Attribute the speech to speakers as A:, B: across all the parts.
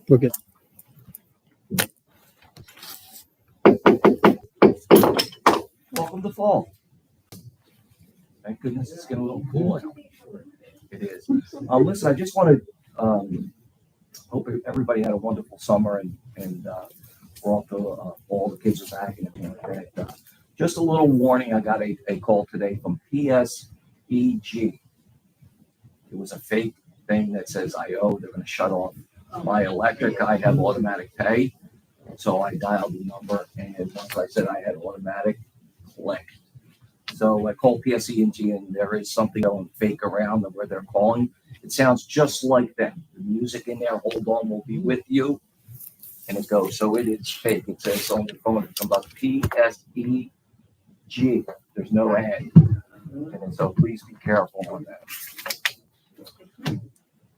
A: We're good.
B: Welcome to fall. Thank goodness it's getting a little cool. It is. Listen, I just want to hope everybody had a wonderful summer and we're off to all the kids are back and everything like that. Just a little warning, I got a call today from PSEG. It was a fake thing that says I owe. They're going to shut off my electric. I have automatic pay. So I dialed the number, and once I said I had automatic, click. So I called PSEG, and there is something going fake around where they're calling. It sounds just like them. The music in there, hold on, we'll be with you. And it goes. So it is fake. It says on the phone, it comes up PSEG. There's no A. And so please be careful on that.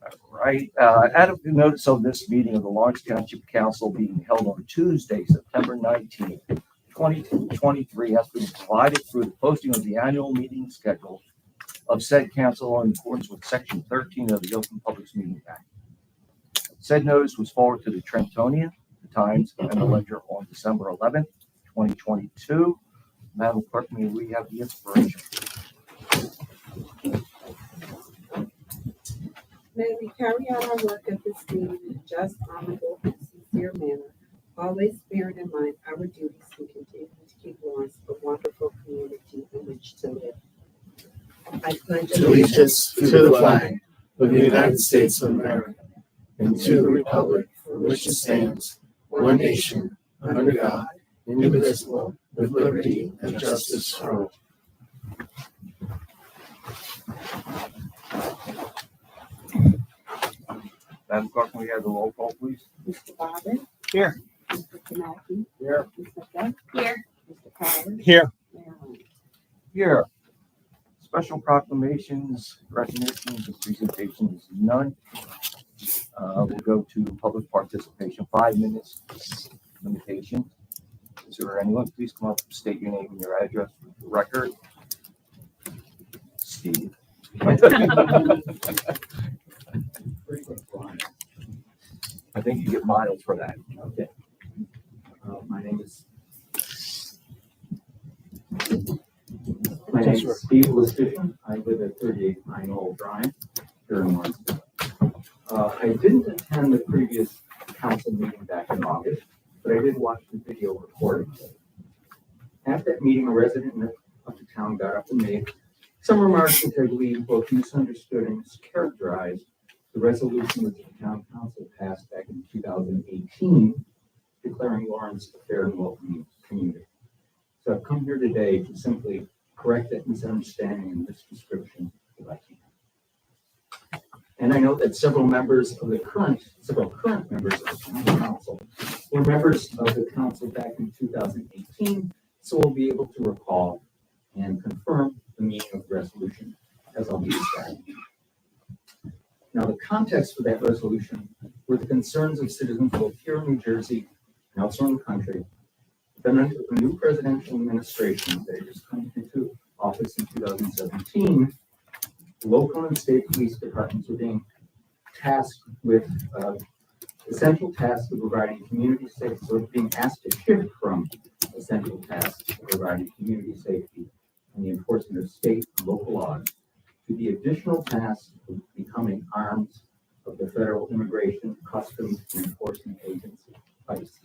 B: All right. Added notice of this meeting of the Lawrence Township Council being held on Tuesday, September 19th, 2023 has been provided through the posting of the annual meeting schedule of said council in accordance with Section 13 of the Open Public Meetings Act. Said notice was forwarded to the Trentonian, the Times, and the Ledger on December 11th, 2022. Madam Clerk, may we have the inspiration?
C: May we carry out our work at this meeting in a just, honorable, and sincere manner, always bearing in mind our duties and continuing to keep Lawrence a wonderful community in which to live. I pledge
D: allegiance to the flag of the United States of America and to the republic for which it stands, one nation, under God, indivisible, with liberty and justice for all.
B: Madam Clerk, can we have the roll call, please?
C: Mr. Bobbin.
A: Here.
C: Mr. Kanaki.
B: Here.
C: Mr. Duff. Here. Mr. Powers.
A: Here.
C: Mayor Hunt.
B: Here. Special proclamations, recognitions, and presentations, none. We'll go to public participation, 5 minutes limitation. Is there anyone? Please come up, state your name and your address for the record. Steve. I think you get miles for that.
E: Okay. My name is Steve Listician. I live at 38 Pine Knoll Drive here in Lawrenceville. I didn't attend the previous council meeting back in August, but I did watch the video recording. At that meeting, a resident of the town got up and made some remarks which I believe both misunderstood and mischaracterized the resolution which the town council passed back in 2018, declaring Lawrence a fair and welcoming community. So I've come here today to simply correct that misunderstanding and misdescription if I can. And I know that several current members of the town council were members of the council back in 2018, so we'll be able to recall and confirm the meaning of the resolution as I'll be describing. Now, the context for that resolution were the concerns of citizens both here in New Jersey and elsewhere in the country. Then under the new presidential administration that just come into office in 2017, local and state police departments were being tasked with essential tasks of providing community safety, or being asked to shift from essential tasks of providing community safety and the enforcement of state and local laws to the additional task of becoming arms of the Federal Immigration, Customs, and Enforcement Agency, ICE.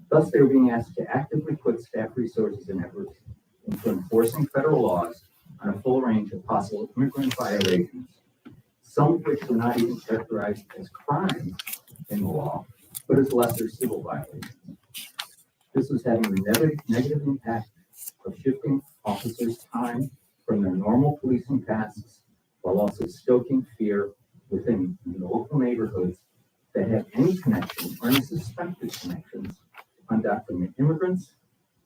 E: Thus, they were being asked to actively put staff resources and efforts into enforcing federal laws on a full range of possible immigrant violations, some of which were not even characterized as crimes in the law, but as lesser civil violations. This was having the negative impact of shifting officers' time from their normal policing tasks, while also stoking fear within the local neighborhoods that have any connection or any suspected connections to undocumented immigrants,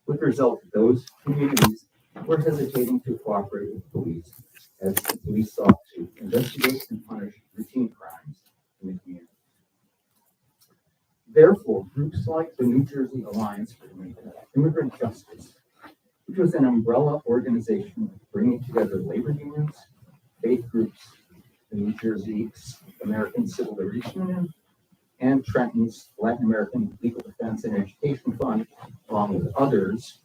E: with the result that those communities were hesitating to cooperate with police as the police sought to investigate and punish routine crimes in the community. Therefore, groups like the New Jersey Alliance for Immigrant Justice, which was an umbrella organization bringing together labor unions, faith groups, the New Jersey American Civil Liberties Union, and Trenton's Latin American Legal Defense and Education Fund, along with others,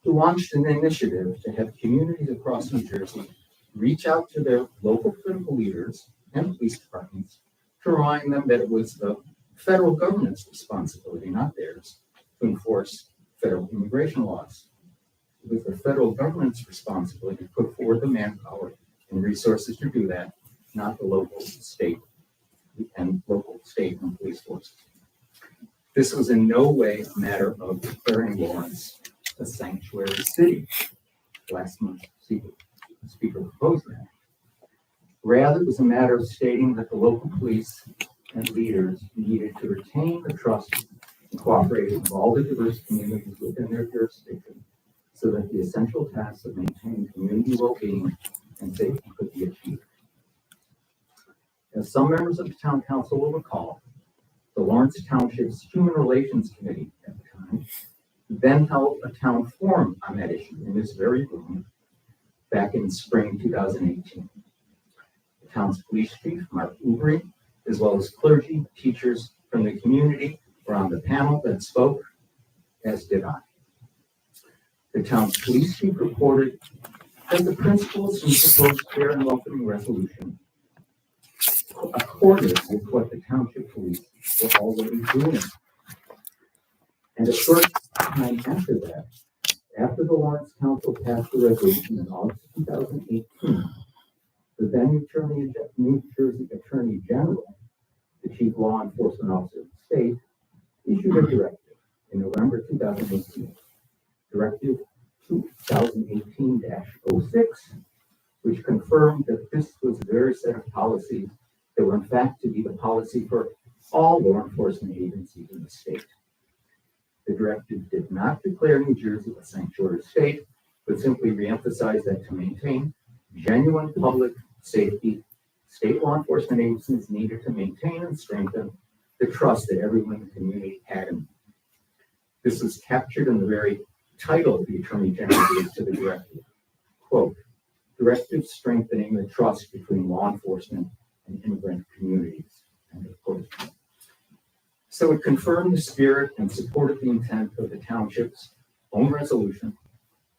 E: who launched an initiative to have communities across New Jersey reach out to their local political leaders and police departments to remind them that it was the federal government's responsibility, not theirs, to enforce federal immigration laws. It was the federal government's responsibility to put forward the manpower and resources to do that, not the local, state and police forces. This was in no way a matter of declaring Lawrence a sanctuary city. Last month, the speaker proposed that. Rather, it was a matter of stating that the local police and leaders needed to retain the trust and cooperation of all the diverse communities within their jurisdiction so that the essential tasks of maintaining community well-being and safety could be achieved. As some members of the town council will recall, the Lawrence Township's Human Relations Committee at the time then held a town forum on that issue in this very room back in spring 2018. The town's police chief, Mark Ubry, as well as clergy, teachers from the community were on the panel that spoke, as did I. The town's police chief reported that the principles from the proposed fair and welcoming resolution accorded with what the township police were already doing. And a short time after that, after the Lawrence Council passed the resolution in August 2018, the then New Jersey Attorney General, the chief law enforcement officer of the state, issued a directive in November 2018, Directive 2018-06, which confirmed that this was the very set of policies that were in fact to be the policy for all law enforcement agencies in the state. The directive did not declare New Jersey a sanctuary state, but simply reemphasized that to maintain genuine public safety, state law enforcement agencies needed to maintain and strengthen the trust that everyone in the community had in them. This was captured in the very title the Attorney General gave to the directive. Quote, directive strengthening the trust between law enforcement and immigrant communities. End of quote. So it confirmed the spirit and supported the intent of the township's own resolution.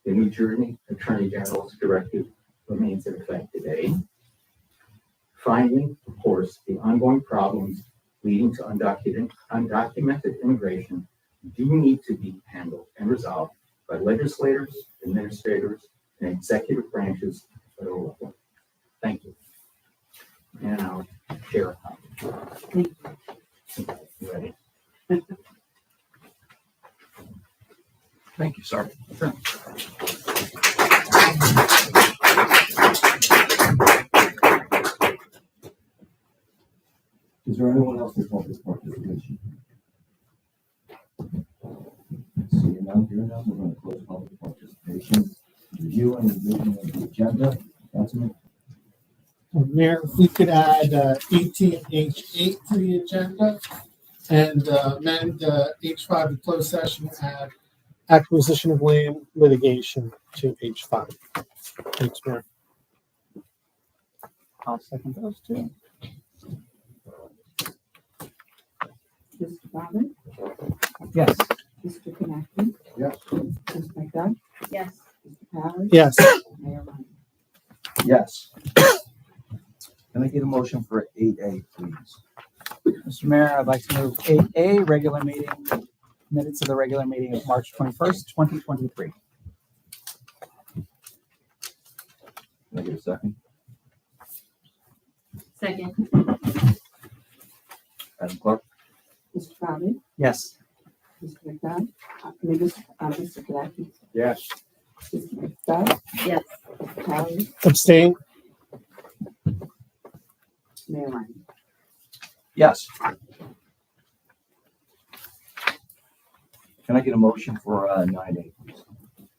E: The New Jersey Attorney General's directive remains in effect today. Finally, of course, the ongoing problems leading to undocumented immigration do need to be handled and resolved by legislators, administrators, and executive branches at the federal level. Thank you. And I'll share a copy. Ready?
B: Thank you, sir.
E: Sure.
B: Is there anyone else that wants this participation? Seeing none, hearing none, we're going to close public participation. Review and revision of the agenda. Councilman?
D: Mayor, if we could add 18H8 to the agenda and amend H5 to closed session, add acquisition of land litigation to H5. Thanks, Mayor.
A: I'll second those two.
C: Mr. Bobbitt,
A: Yes.
C: Mr. Connectney,
B: Yes.
C: Ms. McDoug,
F: Yes.
C: Mr. Powers,
D: Yes.
C: Mayor Ryan.
B: Yes. Can I get a motion for 8A, please?
A: Mr. Mayor, I'd like to move 8A, regular meeting, minutes of the regular meeting of March 21st, 2023.
B: Can I get a second?
F: Second.
B: Madam Clerk?
C: Mr. Bobbitt,
A: Yes.
C: Mr. McDoug, Mr. Connectney,
B: Yes.
C: Mr. McDoug,
F: Yes.
C: Mr. Powers,
D: Abstain?
C: Mayor Ryan.
B: Yes. Can I get a motion for 9A, please?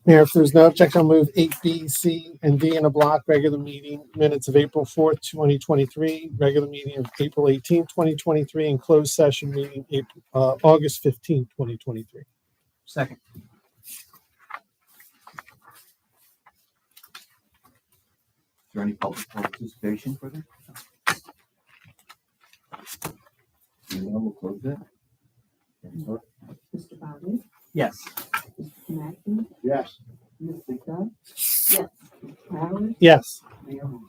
D: Mayor, if there's no objection, I'll move 8B, C, and D in a block, regular meeting minutes of April 4th, 2023, regular meeting of April 18th, 2023, and closed session meeting August 15th, 2023.
A: Second.
B: Is there any public participation for this? Seeing none, we'll close that.
C: Mr. Bobby?
A: Yes.
C: Mr. Mackey?
D: Yes.
C: Ms. McDuff? Yes. Mr. Powers?
D: Yes.
C: Mayor Ryan?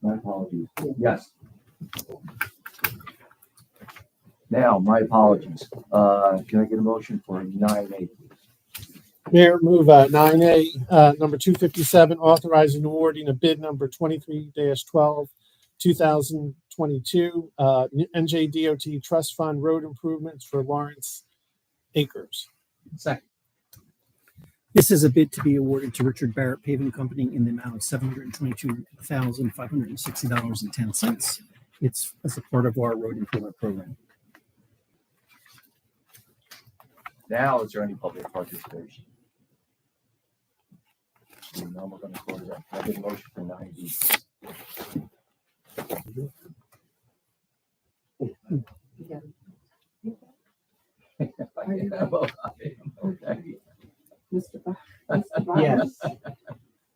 B: My apologies. Yes. Now, my apologies. Can I get a motion for 9A, please?
D: Mayor, move 9A, number 257, authorizing and awarding a bid number 23-12, 2022, NJDOT Trust Fund Road Improvements for Lawrence Acres.
A: Second.
F: This is a bid to be awarded to Richard Barrett Paving Company in the amount of $722,560.10. It's as a part of our road improvement program.
B: Now, is there any public participation? Seeing none, we're going to close that. Can I get a motion for 9B?
C: You got it.
B: Okay.
C: Mr. Bobby?
A: Yes.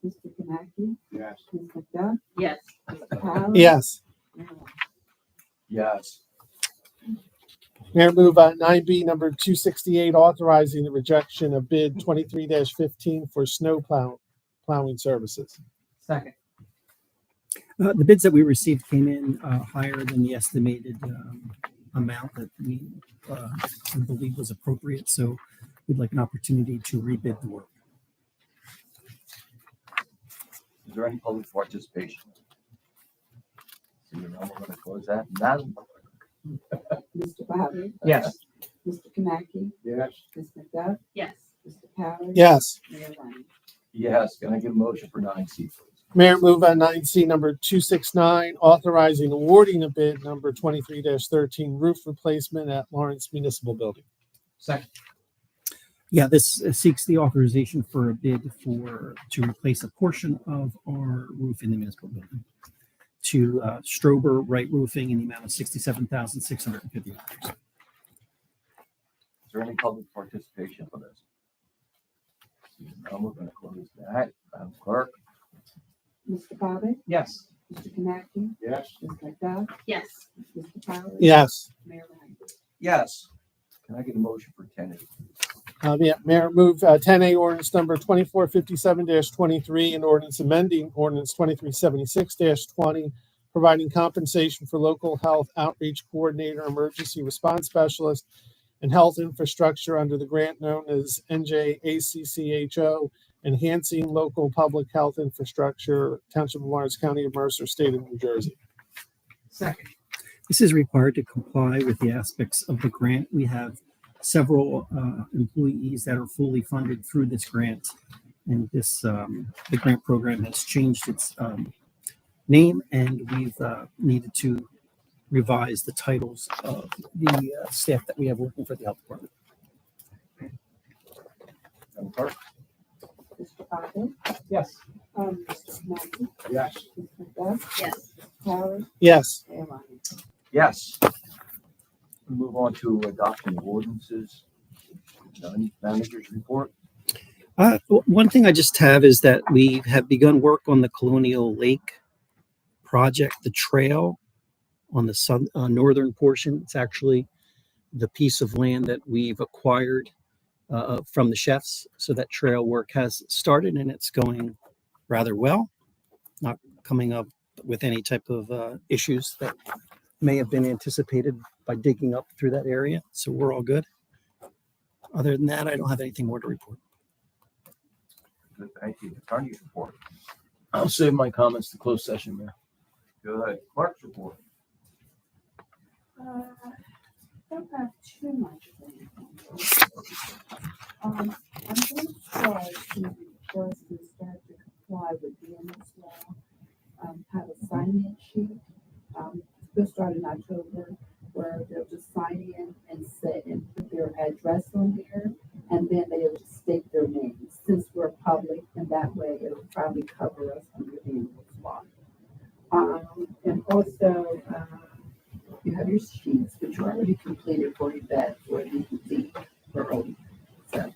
C: Mr. Kanaki?
D: Yes.
C: Ms. McDuff?
G: Yes.
C: Mr. Powers?
D: Yes.
C: Mayor Ryan?
B: Yes.
D: Mayor, move 9B, number 268, authorizing the rejection of bid 23-15 for snow plowing services.
A: Second.
F: The bids that we received came in higher than the estimated amount that we believe was appropriate. So we'd like an opportunity to rebid the work.
B: Is there any public participation? Seeing none, we're going to close that. Madam Clerk?
C: Mr. Bobby?
A: Yes.
C: Mr. Kanaki?
D: Yes.
C: Ms. McDuff?
G: Yes.
C: Mr. Powers?
D: Yes.
C: Mayor Ryan?
B: Yes. Can I get a motion for 9C, please?
D: Mayor, move 9C, number 269, authorizing awarding a bid number 23-13 roof replacement at Lawrence Municipal Building.
A: Second.
F: Yeah, this seeks the authorization for a bid to replace a portion of our roof in the municipal building to Strober Wright Roofing in the amount of $67,650.
B: Is there any public participation for this? Seeing none, we're going to close that. Madam Clerk?
C: Mr. Bobby?
A: Yes.
C: Mr. Kanaki?
D: Yes.
C: Ms. McDuff?
G: Yes.
C: Mr. Powers?
D: Yes.
C: Mayor Ryan?
B: Yes. Can I get a motion for 10A?
D: Mayor, move 10A, ordinance number 2457-23, and ordinance amending ordinance 2376-20, providing compensation for local health outreach coordinator, emergency response specialist, and health infrastructure under the grant known as NJACCHO, enhancing local public health infrastructure, Township of Lawrence, County of Mercer, State of New Jersey.
A: Second.
F: This is required to comply with the aspects of the grant. We have several employees that are fully funded through this grant, and the grant program has changed its name, and we've needed to revise the titles of the staff that we have working for the health department.
B: Madam Clerk?
C: Mr. Bobby?
A: Yes.
C: Mr. Kanaki?
D: Yes.
C: Ms. McDuff?
G: Yes.
C: Mr. Powers?
D: Yes.
C: Mayor Ryan?
B: Yes. We move on to adoption of ordinances. None. Manager's report.
F: One thing I just have is that we have begun work on the Colonial Lake project, the trail on the northern portion. It's actually the piece of land that we've acquired from the chefs. So that trail work has started and it's going rather well, not coming up with any type of issues that may have been anticipated by digging up through that area. So we're all good. Other than that, I don't have anything more to report.
B: Good. Thank you. Attorney's report.
H: I'll save my comments to closed session, Mayor.
B: Good. Clerk's report.
C: Don't have too much. I'm going to try to just start to comply with the MS law. Have a sign-in sheet. They'll start in October, where they'll just sign in and say and put their address on there, and then they'll just state their names. Since we're public, and that way it'll probably cover us under the MS law. And also, you have your sheets, which are already completed for Yvette for the early. So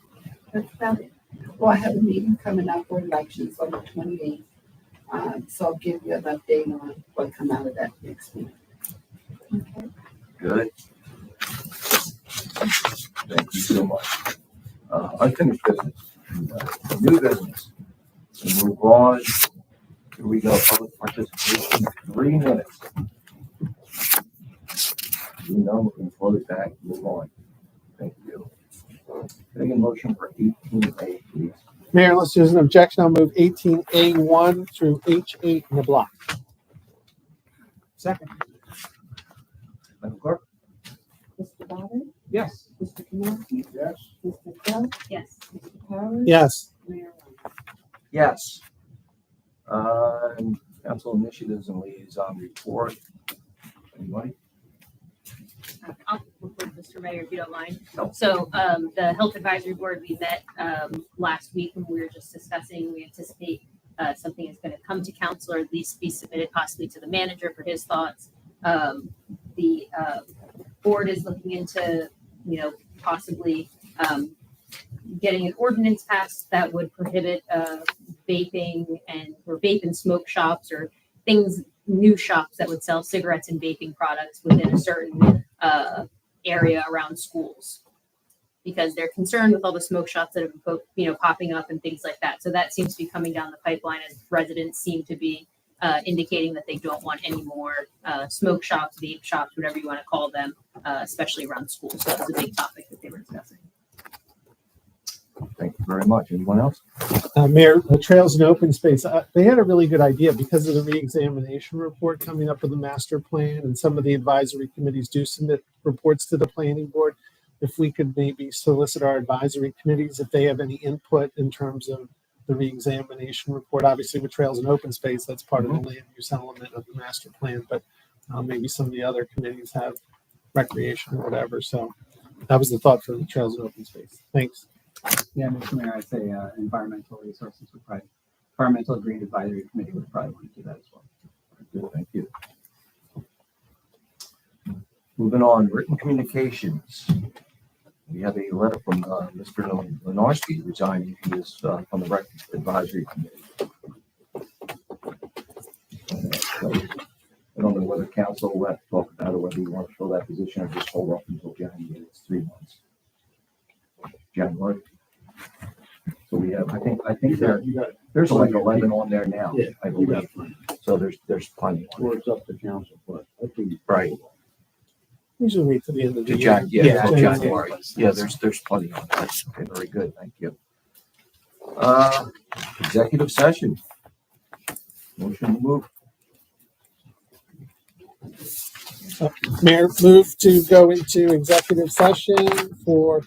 C: that's about it. Well, I have a meeting coming up for elections on the 28th. So I'll give you an update on what come out of that next week. Okay.
B: Good. Thank you so much. Unfinished business, new business. We move on. Here we go, public participation, 3 minutes. You know, we can close that, move on. Thank you. Getting a motion for 18A, please.
D: Mayor, unless there's an objection, I'll move 18A1 through H8 in the block.
A: Second.
B: Madam Clerk?
C: Mr. Goddard?
A: Yes.
C: Mr. Kaminsky?
D: Yes.
C: Mr. Bell?
G: Yes.
C: Mr. Powers?
D: Yes.
C: Mayor Ryan?
B: Yes. And council initiatives and liaison report. Anybody?
G: I'll report, Mr. Mayor, if you don't mind.
B: No.
G: So the Health Advisory Board, we met last week and we were just discussing, we anticipate something is going to come to council or at least be submitted possibly to the manager for his thoughts. The board is looking into, possibly getting an ordinance passed that would prohibit vaping or vape and smoke shops or new shops that would sell cigarettes and vaping products within a certain area around schools, because they're concerned with all the smoke shops that have been, popping up and things like that. So that seems to be coming down the pipeline as residents seem to be indicating that they don't want any more smoke shops, vape shops, whatever you want to call them, especially around schools. So that was a big topic that they were discussing.
B: Thank you very much. Anyone else?
D: Mayor, Trails and Open Space, they had a really good idea because of the reexamination report coming up with the master plan, and some of the advisory committees do submit reports to the planning board. If we could maybe solicit our advisory committees if they have any input in terms of the reexamination report. Obviously with Trails and Open Space, that's part of the land use element of the master plan, but maybe some of the other committees have recreation or whatever. So that was the thought for the Trails and Open Space. Thanks.
A: Yeah, Mr. Mayor, I'd say environmental resources would probably, environmental green advisory committee would probably want to do that as well.
B: Good, thank you. Moving on, written communications. We have a letter from Mr. Lenarski resigning. He is from the Rec Advisory Committee. So, I don't know whether council will have to talk about it, whether you want to fill that position or just hold off until January. It's 3 months. January. So we have, I think there's like 11 on there now,
H: Yeah,
B: I believe. So there's plenty.
H: Or it's up to council, but I think.
B: Right.
D: Usually wait till the end of the
B: To
D: year.
B: January. Yeah, there's plenty on that. Okay, very good. Thank you. Executive session. Motion to move.
D: Mayor, move to go into executive session for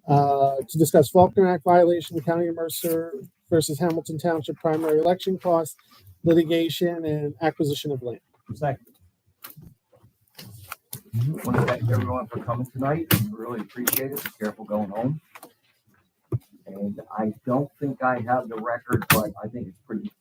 D: to discuss Faulkner Act violation, County of Mercer versus Hamilton Township primary election costs, litigation, and acquisition of land.
A: Second.
B: I want to thank everyone for coming tonight. Really appreciate it. Be careful going home. And I don't think I have the record, but I think it's pretty